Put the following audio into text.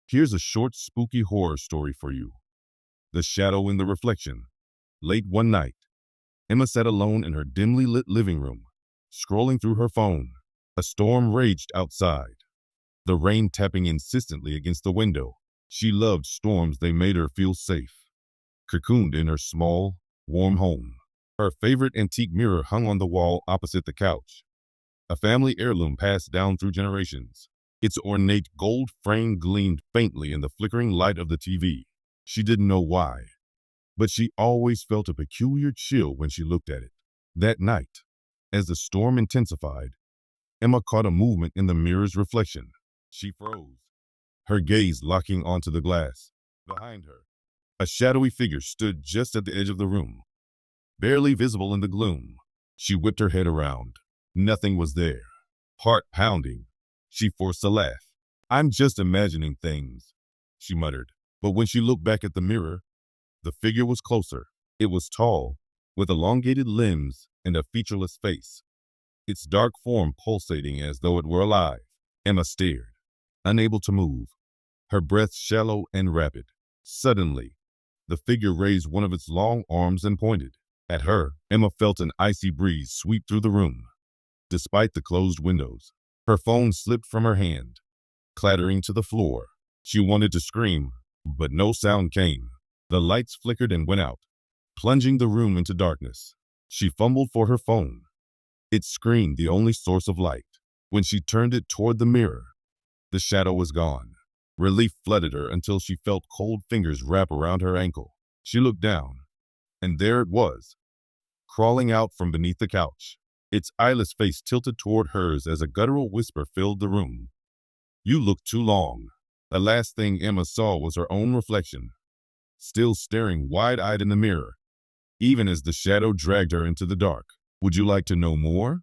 Here's a short, spooky horror story for you. The Shadow in the Reflection. Late one night, Emma sat alone in her dimly lit living room, scrolling through her phone. A storm raged outside, the rain tapping insistently against the window. She loved storms, they made her feel safe, cocooned in her small, warm home. Her favorite antique mirror hung on the wall opposite the couch, a family heirloom passed down through generations. Its ornate gold frame gleamed faintly in the flickering light of the TV. She didn't know why, but she always felt a peculiar chill when she looked at it. That night, as the storm intensified, Emma caught a movement in the mirror's reflection. She froze, her gaze locking onto the glass. Behind her, a shadowy figure stood just at the edge of the room, barely visible in the gloom. She whipped her head around. Nothing was there. Heart pounding, she forced a laugh. "I'm just imagining things," she muttered. But when she looked back at the mirror, the figure was closer. It was tall, with elongated limbs and a featureless face, its dark form pulsating as though it were alive. Emma stared, unable to move, her breath shallow and rapid. Suddenly, the figure raised one of its long arms and pointed at her. Emma felt an icy breeze sweep through the room. Despite the closed windows, her phone slipped from her hand, clattering to the floor. She wanted to scream, but no sound came. The lights flickered and went out, plunging the room into darkness. She fumbled for her phone, its screen the only source of light. When she turned it toward the mirror, the shadow was gone. Relief flooded her until she felt cold fingers wrap around her ankle. She looked down, and there it was, crawling out from beneath the couch, its eyeless face tilted toward hers as a guttural whisper filled the room. "You look too long." The last thing Emma saw was her own reflection, still staring wide-eyed in the mirror, even as the shadow dragged her into the dark. Would you like to know more?